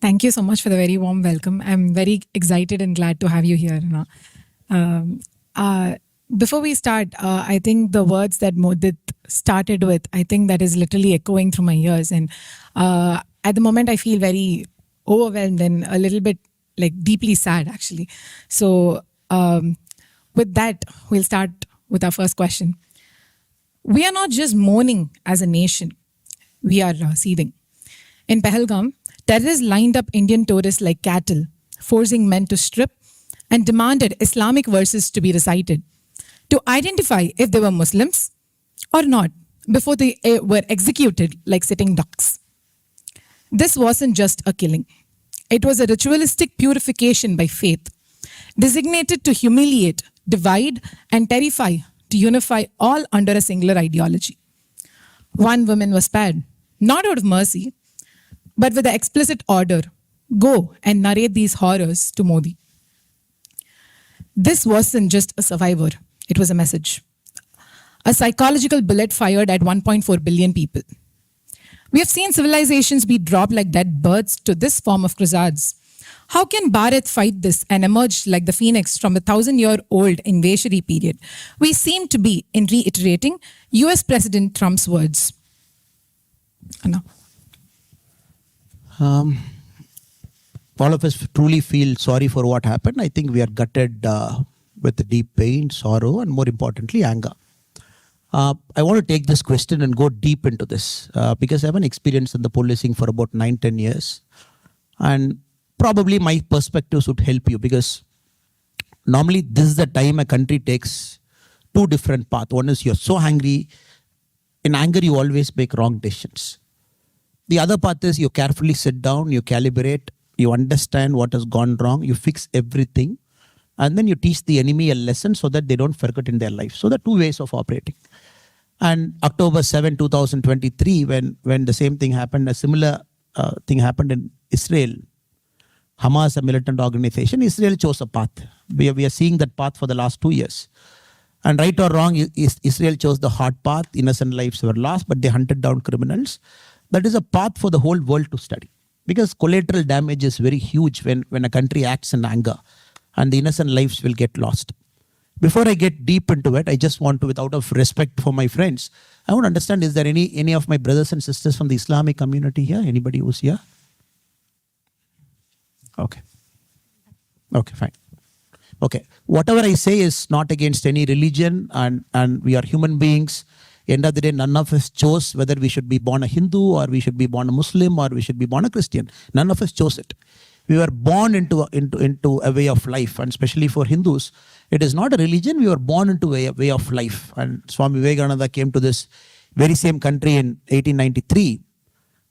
Thank you so much for the very warm welcome. I'm very excited and glad to have you here. Before we start, I think the words that Modit started with, I think that is literally echoing through my ears. And at the moment, I feel very overwhelmed and a little bit like deeply sad, actually. So with that, we'll start with our first question. We are not just mourning as a nation. We are seething. In Pahalgam, terrorists lined up Indian tourists like cattle, forcing men to strip and demanded Islamic verses to be recited to identify if they were Muslims or not before they were executed like sitting ducks. This wasn't just a killing. It was a ritualistic purification by faith, designated to humiliate, divide, and terrify, to unify all under a singular ideology. One woman was spared, not out of mercy, but with the explicit order, go and narrate these horrors to Modi. This wasn't just a survivor, it was a message. A psychological bullet fired at 1.4 billion people. We have seen civilizations be dropped like dead birds to this form of crusades. How can Bharat fight this and emerge like the phoenix from the 1,000-year-old invasionary period? We seem to be in reiterating US President Trump's words. Anna. All of us truly feel sorry for what happened. I think we are gutted with deep pain, sorrow, and more importantly, anger. I want to take this question and go deep into this because I have an experience in the policing for about 9-10 years. And probably my perspectives would help you because normally this is the time a country takes two different paths. One is you're so angry. In anger, you always make wrong decisions. The other path is you carefully sit down, you calibrate, you understand what has gone wrong, you fix everything, and then you teach the enemy a lesson so that they don't forget in their life. So there are two ways of operating. And October 7, 2023, when the same thing happened, a similar thing happened in Israel. Hamas, a militant organization, Israel chose a path. We are seeing that path for the last 2 years. And right or wrong, Israel chose the hard path. Innocent lives were lost, but they hunted down criminals. That is a path for the whole world to study. Because collateral damage is very huge when a country acts in anger and the innocent lives will get lost. Before I get deep into it, I just want to, without of respect for my friends, I want to understand, is there any of my brothers and sisters from the Islamic community here? Anybody who's here? Okay. Okay, fine. Okay. Whatever I say is not against any religion and we are human beings. End of the day, none of us chose whether we should be born a Hindu or we should be born a Muslim or we should be born a Christian. None of us chose it. We were born into a way of life, and especially for Hindus, it is not a religion. We were born into a way of life. And Swami Vivekananda came to this very same country in 1893,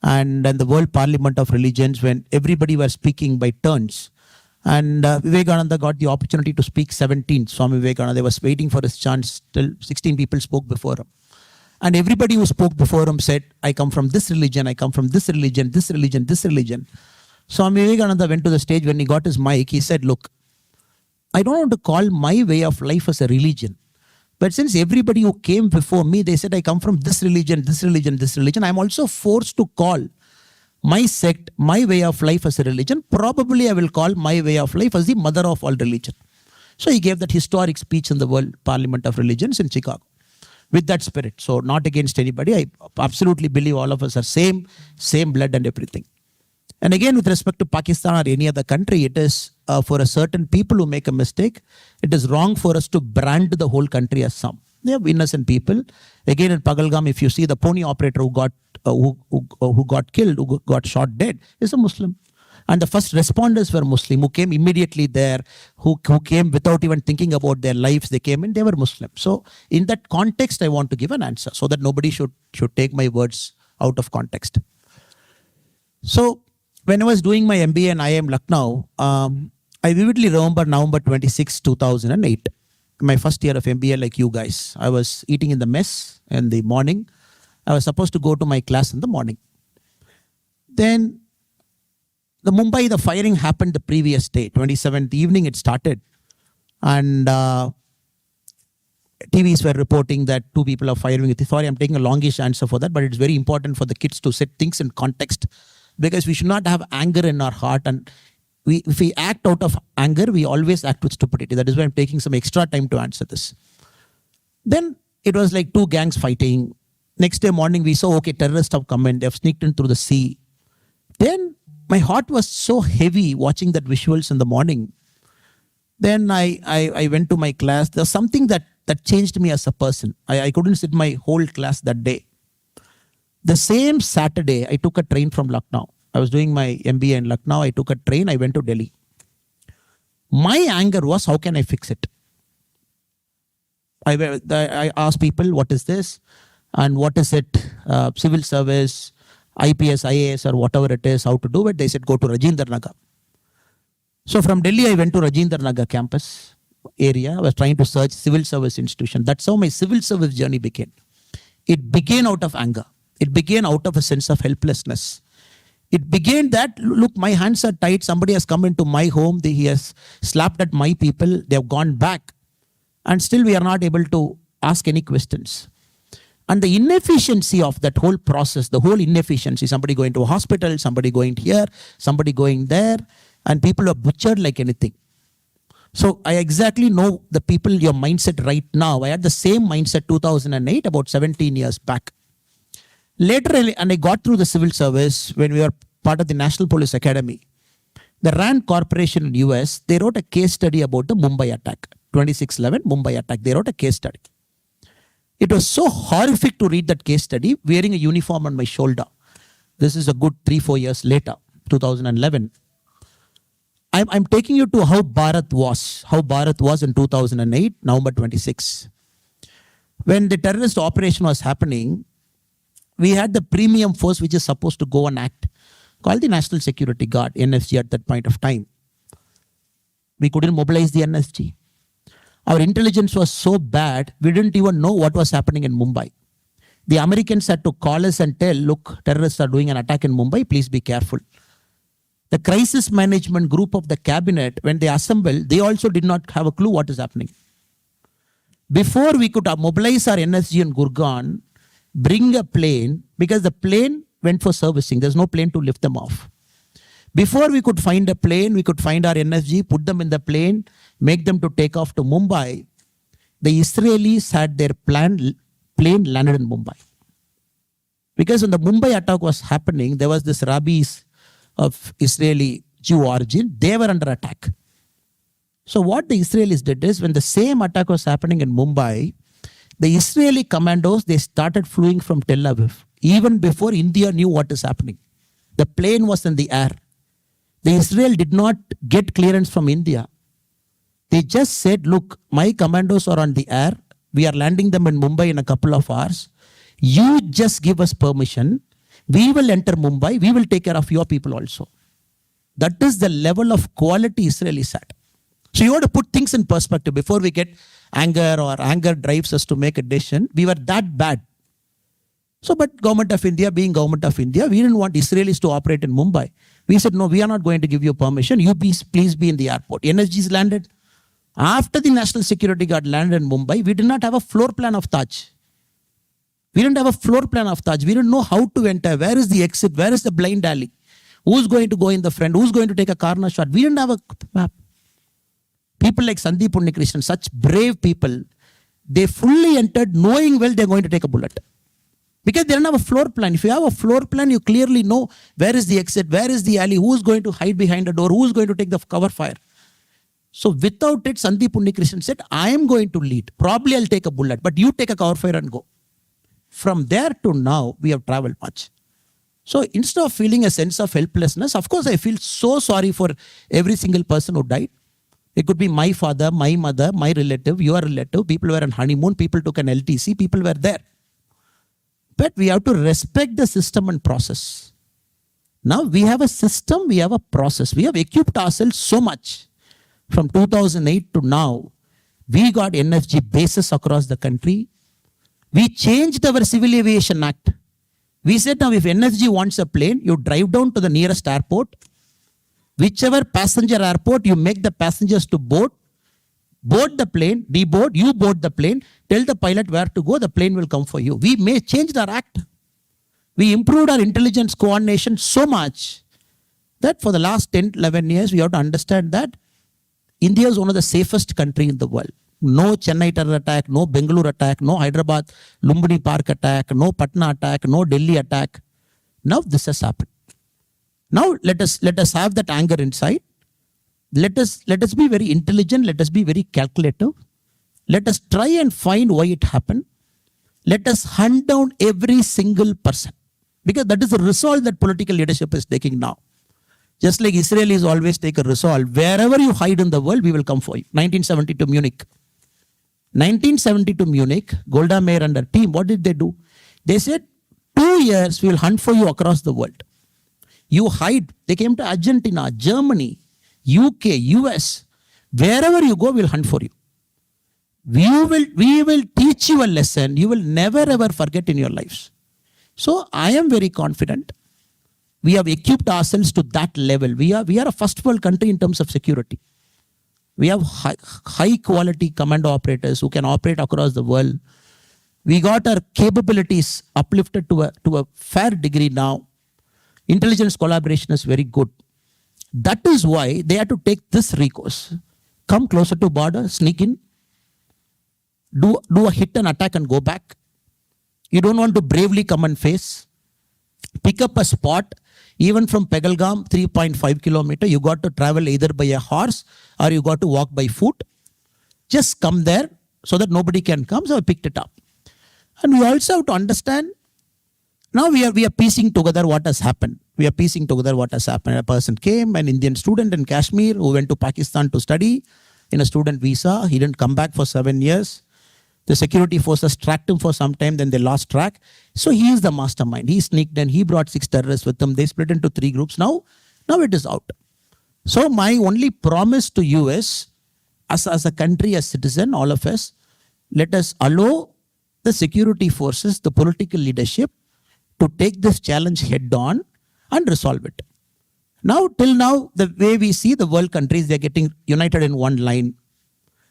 and in the World Parliament of Religions, when everybody was speaking by turns. And Vivekananda got the opportunity to speak 17. Swami Vivekananda was waiting for his chance till 16 people spoke before him. And everybody who spoke before him said, I come from this religion, I come from this religion, this religion, this religion. Swami Vivekananda went to the stage. When he got his mic, he said, look, I don't want to call my way of life as a religion. But since everybody who came before me, they said, I come from this religion, this religion, this religion, I'm also forced to call my sect, my way of life as a religion. Probably I will call my way of life as the mother of all religion. So he gave that historic speech in the World Parliament of Religions in Chicago. With that spirit. So not against anybody. I absolutely believe all of us are same blood and everything. And again, with respect to Pakistan or any other country, it is for a certain people who make a mistake, it is wrong for us to brand the whole country as some. They have innocent people. Again, in Pahalgam, if you see the pony operator who got killed, who got shot dead, is a Muslim. And the first responders were Muslim, who came immediately there, who came without even thinking about their lives. They came in, they were Muslim. So in that context, I want to give an answer so that nobody should take my words out of context. So when I was doing my MBA in IIM Lucknow, I vividly remember November 26, 2008, my first year of MBA like you guys. I was eating in the mess in the morning. I was supposed to go to my class in the morning. Then the firing happened the previous day, 27th evening it started. And TVs were reporting that 2 people are firing. Sorry, I'm taking a longish answer for that, but it's very important for the kids to set things in context because we should not have anger in our heart. And if we act out of anger, we always act with stupidity. That is why I'm taking some extra time to answer this. Then it was like two gangs fighting. Next day morning, we saw, okay, terrorists have come in. They have sneaked in through the sea. Then my heart was so heavy watching that visuals in the morning. Then I went to my class. There's something that changed me as a person. I couldn't sit my whole class that day. The same Saturday, I took a train from Lucknow. I was doing my MBA in Lucknow. I took a train. I went to Delhi. My anger was, how can I fix it? I asked people, what is this? And what is it? Civil service, IPS, IAS, or whatever it is, how to do it. They said, go to Rajendra Nagar. So from Delhi, I went to Rajendra Nagar campus area. I was trying to search civil service institution. That's how my civil service journey began. It began out of anger. It began out of a sense of helplessness. It began that, look, my hands are tied. Somebody has come into my home. He has slapped at my people. They have gone back. And still we are not able to ask any questions. And the inefficiency of that whole process, the whole inefficiency, somebody going to a hospital, somebody going here, somebody going there, and people are butchered like anything. So I exactly know the people, your mindset right now. I had the same mindset 2008, about 17 years back. Later, and I got through the civil service when we were part of the National Police Academy. The RAND Corporation in US, they wrote a case study about the Mumbai attack, 26/11 Mumbai attack. They wrote a case study. It was so horrific to read that case study, wearing a uniform on my shoulder. This is a good 3-4 years later, 2011. I'm taking you to how Bharat was in 2008, November 26. When the terrorist operation was happening, we had the premium force which is supposed to go and act, called the National Security Guard, NSG at that point of time. We couldn't mobilize the NSG. Our intelligence was so bad, we didn't even know what was happening in Mumbai. The Americans had to call us and tell, look, terrorists are doing an attack in Mumbai, please be careful. The crisis management group of the cabinet, when they assembled, they also did not have a clue what is happening. Before we could mobilize our NSG in Gurgaon, bring a plane, because the plane went for servicing. There's no plane to lift them off. Before we could find a plane, we could find our NSG, put them in the plane, make them to take off to Mumbai. The Israelis had their plane landed in Mumbai. Because when the Mumbai attack was happening, there was this rabbis of Israeli Jew origin. They were under attack. So what the Israelis did is, when the same attack was happening in Mumbai, the Israeli commandos, they started flying from Tel Aviv, even before India knew what is happening. The plane was in the air. The Israel did not get clearance from India. They just said, look, my commandos are on the air. We are landing them in Mumbai in a couple of hours. You just give us permission. We will enter Mumbai. We will take care of your people also. That is the level of quality Israelis had. So you want to put things in perspective before we get anger, or anger drives us to make a decision. We were that bad. So, but Government of India, being Government of India, we didn't want Israelis to operate in Mumbai. We said, no, we are not going to give you permission. You please be in the airport. NSGs landed. After the National Security Guard landed in Mumbai, we did not have a floor plan of Taj. We didn't have a floor plan of Taj. We didn't know how to enter. Where is the exit? Where is the blind alley? Who's going to go in the front? Who's going to take a corner shot? We didn't have a map. People like Sandeep Unnikrishnan, such brave people, they fully entered knowing well they're going to take a bullet. Because they don't have a floor plan. If you have a floor plan, you clearly know where is the exit, where is the alley, who's going to hide behind a door, who's going to take the cover fire. So without it, Sandeep Unnikrishnan said, I am going to lead. Probably I'll take a bullet, but you take a cover fire and go. From there to now, we have traveled much. So instead of feeling a sense of helplessness, of course, I feel so sorry for every single person who died. It could be my father, my mother, my relative, your relative. People were on honeymoon. People took an LTC. People were there. But we have to respect the system and process. Now we have a system, we have a process. We have equipped ourselves so much. From 2008 to now, we got NSG bases across the country. We changed our Civil Aviation Act. We said now if NSG wants a plane, you drive down to the nearest airport. Whichever passenger airport, you make the passengers to board the plane, deboard, you board the plane, tell the pilot where to go, the plane will come for you. We may change our act. We improved our intelligence coordination so much that for the last 10, 11 years, we have to understand that India is one of the safest country in the world. No Chennai terror attack, no Bengaluru attack, no Hyderabad Lumbini Park attack, no Patna attack, no Delhi attack. Now this has happened. Now let us have that anger inside. Let us be very intelligent. Let us be very calculative. Let us try and find why it happened. Let us hunt down every single person, because that is the resolve that political leadership is taking now. Just like Israelis always take a resolve, wherever you hide in the world, we will come for you. 1972 Munich. 1972 Munich, Golda Meir and her team, what did they do? They said, 2 years we will hunt for you across the world. You hide. They came to Argentina, Germany, UK, US. Wherever you go, we will hunt for you. We will teach you a lesson you will never ever forget in your lives. So I am very confident. We have equipped ourselves to that level. We are a first world country in terms of security. We have high quality commando operators who can operate across the world. We got our capabilities uplifted to a fair degree now. Intelligence collaboration is very good. That is why they had to take this recourse. Come closer to border, sneak in, do a hit and attack and go back. You don't want to bravely come and face. Pick up a spot. Even from Pegalgam, 3.5 kilometers, you got to travel either by a horse or you got to walk by foot. Just come there so that nobody can come. So I picked it up. And we also have to understand, now we are piecing together what has happened. We are piecing together what has happened. A person came, an Indian student in Kashmir who went to Pakistan to study in a student visa. He didn't come back for 7 years. The security forces tracked him for some time, then they lost track. So he is the mastermind. He sneaked in, he brought 6 terrorists with him. They split into 3 groups. Now it is out. So my only promise to you is, as a country, as citizen, all of us, let us allow the security forces, the political leadership to take this challenge head on and resolve it. Now, till now, the way we see the world countries, they're getting united in one line.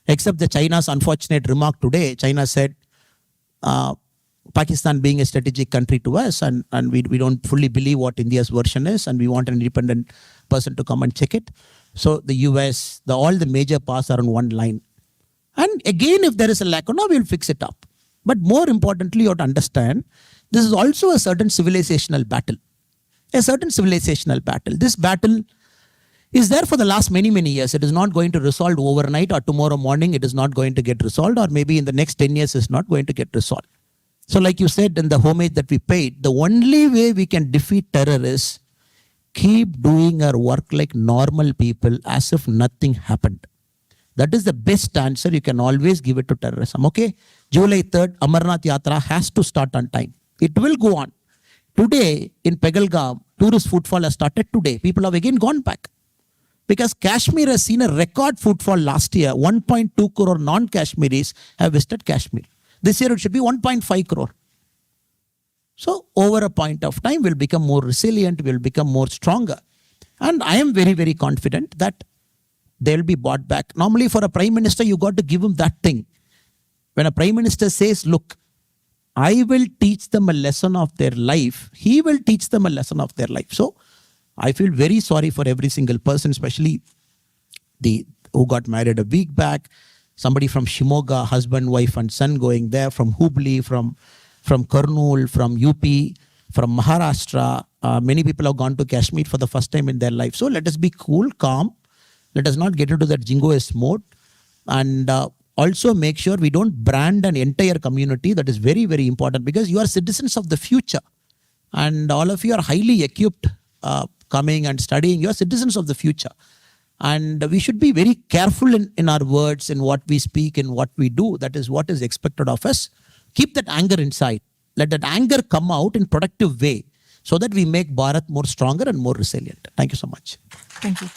Except the China's unfortunate remark today. China said, Pakistan being a strategic country to us, and we don't fully believe what India's version is, and we want an independent person to come and check it. So the US, all the major powers are on one line. And again, if there is a lack, no, we'll fix it up. But more importantly, you have to understand, this is also a certain civilizational battle. A certain civilizational battle. This battle is there for the last many, many years. It is not going to resolve overnight, or tomorrow morning it is not going to get resolved, or maybe in the next 10 years it's not going to get resolved. So like you said in the homage that we paid, the only way we can defeat terror is keep doing our work like normal people as if nothing happened. That is the best answer you can always give it to terrorism. Okay, July 3rd, Amarnath Yatra has to start on time. It will go on. Today in Pegalgam, tourist footfall has started today. People have again gone back. Because Kashmir has seen a record footfall last year. 1.2 crore non-Kashmiris have visited Kashmir. This year it should be 1.5 crore. So over a point of time, we'll become more resilient, we'll become more stronger. And I am very, very confident that they'll be brought back. Normally for a prime minister, you got to give him that thing. When a prime minister says, look, I will teach them a lesson of their life, he will teach them a lesson of their life. So I feel very sorry for every single person, especially who got married a week back. Somebody from Shimoga, husband, wife and son going there, from Hubli, from Kurnool, from UP, from Maharashtra. Many people have gone to Kashmir for the first time in their life. So let us be cool, calm. Let us not get into that jingoist mode. And also make sure we don't brand an entire community. That is very, very important, because you are citizens of the future. And all of you are highly equipped, coming and studying. You are citizens of the future. And we should be very careful in our words, in what we speak, in what we do. That is what is expected of us. Keep that anger inside. Let that anger come out in productive way so that we make Bharat more stronger and more resilient. Thank you so much. Thank you.